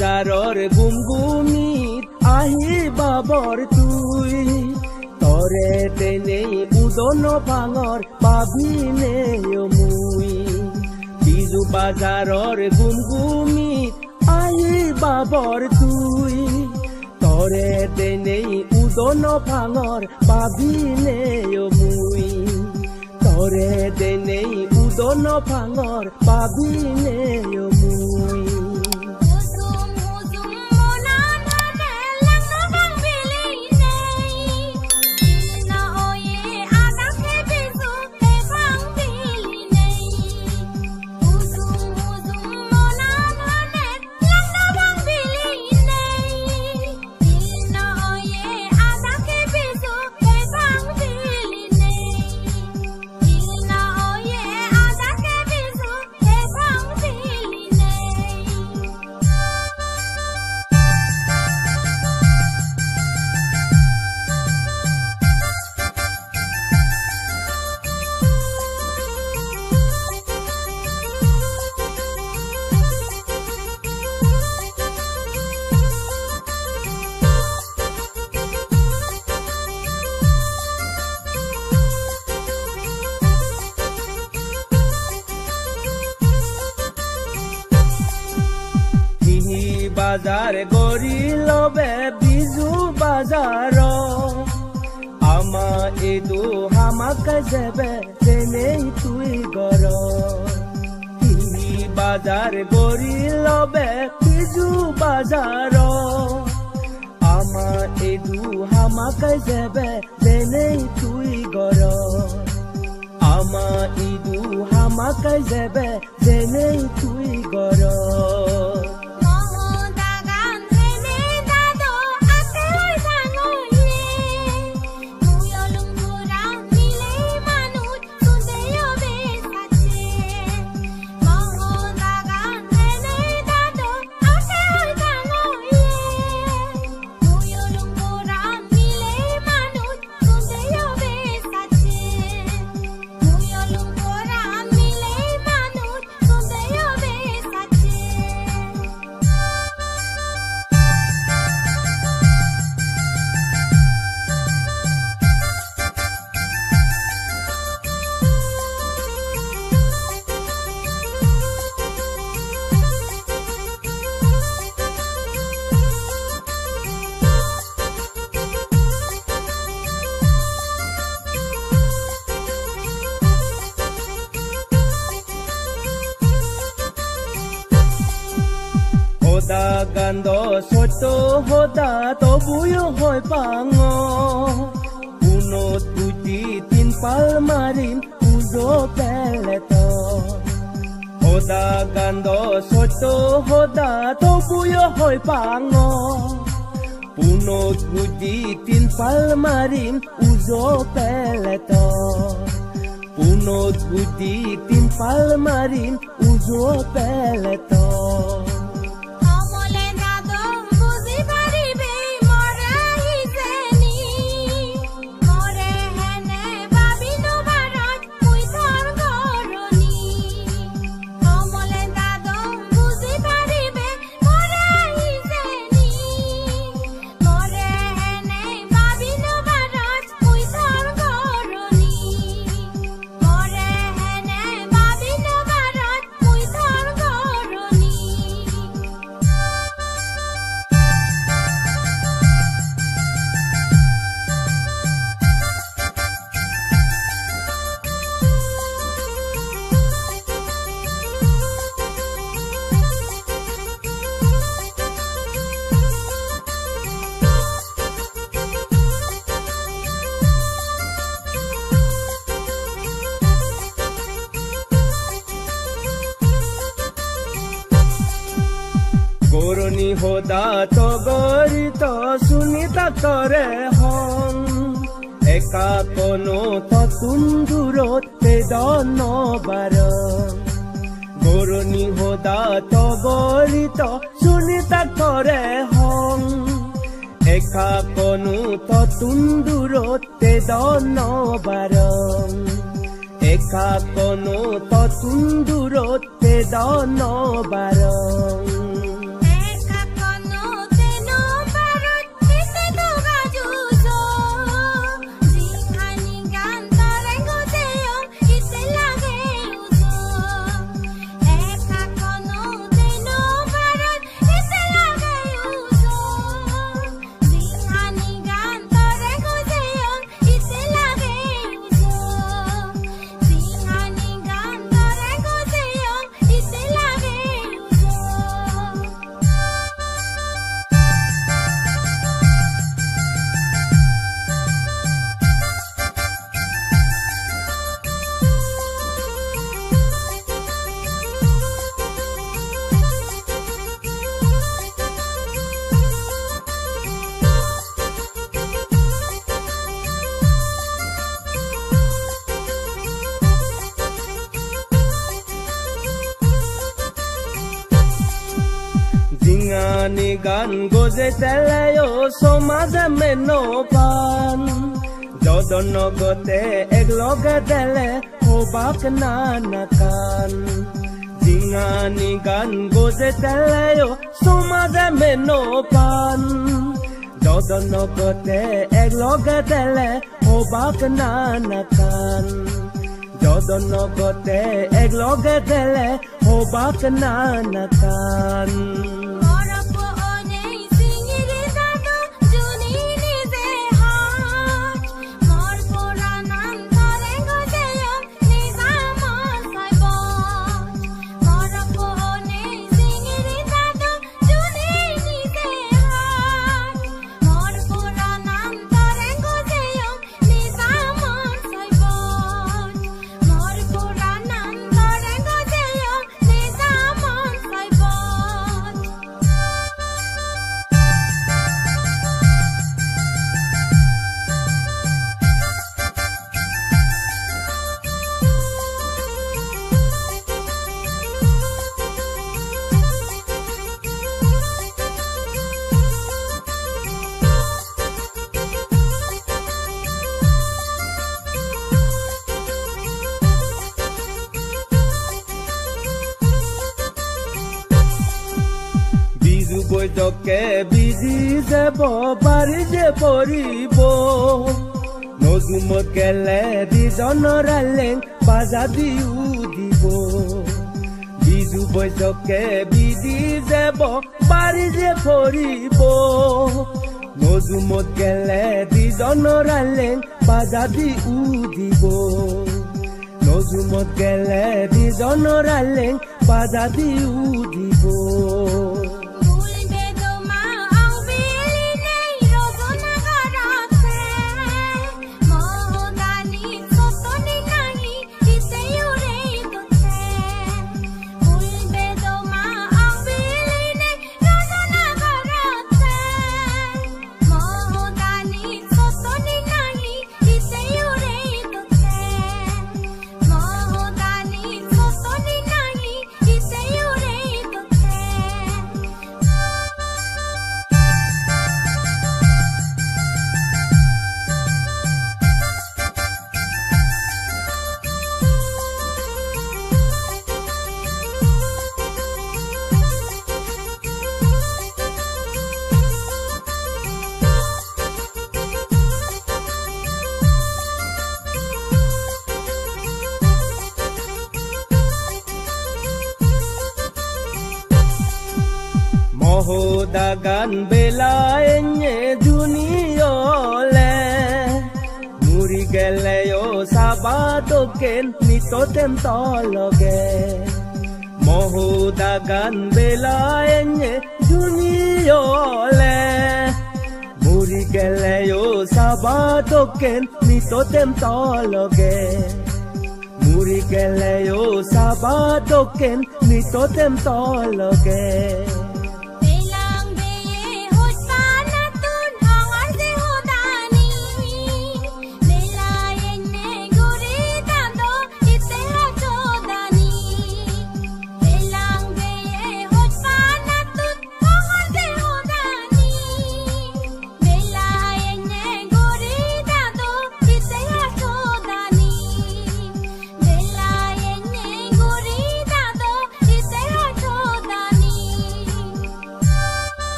বাজাৰৰ গুমগুমিত আহি বাবৰ তুই তৰে তেনেই উদন ভাঙৰ পাবিনে মুই বিজু বাজাৰৰ গুমগুমিত আহি বাবৰ তুই তৰে তেনেই উদন ভাঙৰ পাবিনে মুই তৰে তেনেই উদন ভাঙৰ পাবিনে মুই বাজাৰ গৰি লবে বিজু বাজাৰ আমাৰ এইটো হামাক যাবে তেনেই তুই গৰ বাজাৰ গৰি লবে বিজু বাজাৰ আমাৰ এইটো হামাক যাবে তেনেই তুই গৰ আমাৰ এইটো হামাক যাবে তেনেই তুই গৰ Hoda gando soto hoda tobuyo hoy pango uno tuti tin palmarin uzo peleto Hoda gando soto hoda tobuyo hoy pango uno tuti tin palmarin uzo peleto uno tuti tin palmarin uzo peleto Goroni hoda to gori to sunita tore hon eka kono to tundurot te dono baron Goroni hoda to gori to sunita tore hon eka kono to tundurot te dono baron eka kono to tundurot te dono baron Zingani gan goze teleyo somaze meno pan Jodono gote egloge dele hobak nanakan Zingani gan goze teleyo somaze meno pan Jodono gote egloge dele hobak nanakan Jodono gote egloge dele hobak nanakan Boy toke busy zebo bari je poribo Nozumot kele di zonoraleng bazadi udibo Bizu boy toke busy zebo bari je poribo Nozumot kele di zonoraleng bazadi udibo Nozumot kele di zonoraleng bazadi udibo Mohodagan belaenye juniole Muri geleyo sabadoken mitotem tologe Mohodagan belaenye juniole Muri geleyo sabadoken mitotem tologe Muri geleyo sabadoken mitotem tologe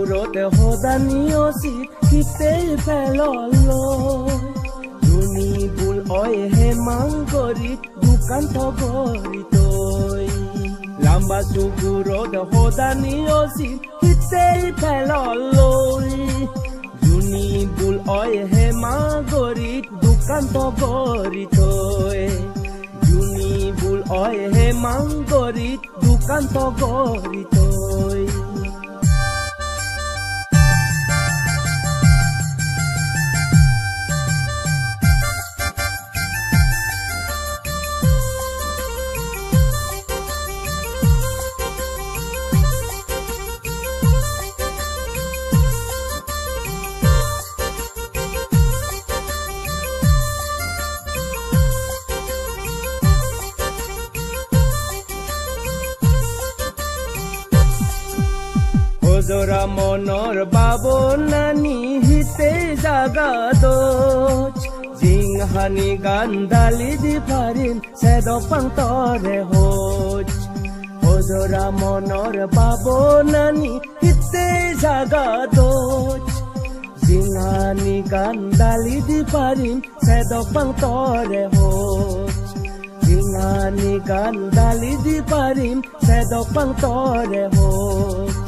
গুৰতে সদানি অচিত শীতেই পেললৈ ধুনি বুল হে মাংগৰিত দোকান থগৰি তৈ লাম্বা চুগুৰত সদানি অচিত শীতেই পেললৈ ধুনি বুল হে মাংগৰিত দোকান থগৰি তৈ ধুনি বুল হে মাংগৰিত দোকান থগৰি তৈ জৰা মনৰ বাবনানি হিতে জাগা দোচ জিংহানি গান্দালি দি পাৰিম চেদক পান্তৰে হোচ জৰা মনৰ বাবনানি হিতে জাগা দোচ জিংহানি গান্দালি দি পাৰিম চেদক পান্তৰে হোচ জিংহানি গান্দালি দি পাৰিম চেদক পান্তৰে হোচ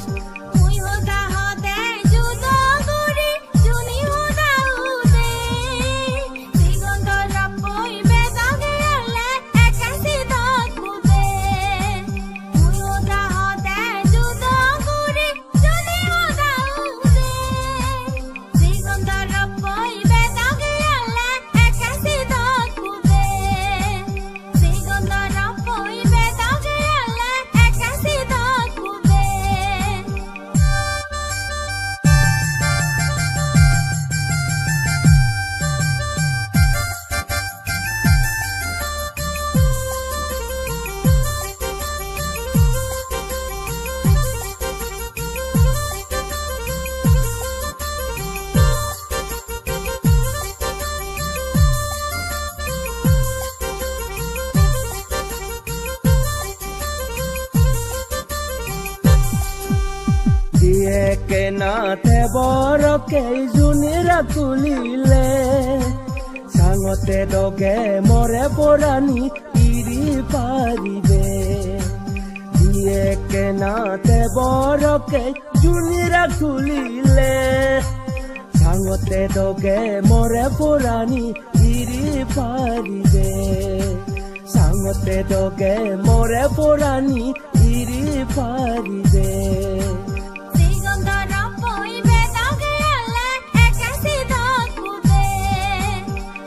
কে নাথে বৰকে জুনিৰা তুলিলে চাঙতে দগে মৰে পৰাণী ইৰি পাৰিবে কে নাথে বৰকে জুনিৰা তুলিলে চাঙতে দগে মৰে পৰাণী ইৰি পাৰিবে চাঙতে দগে মৰে পৰাণী ইৰি পাৰিবে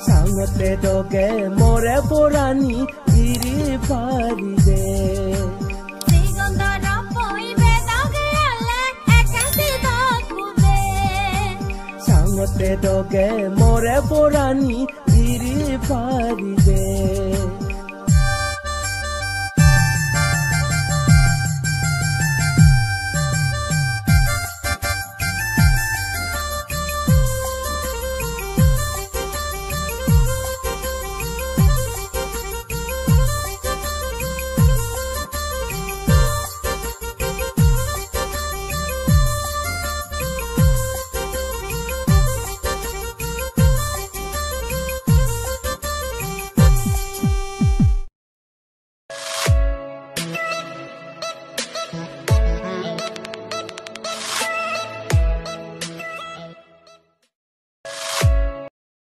চাঙতে দগে মৰে পৰাণী ইৰি পাৰিবে চাঙতে দগে মৰে পৰাণী ইৰি পাৰিবে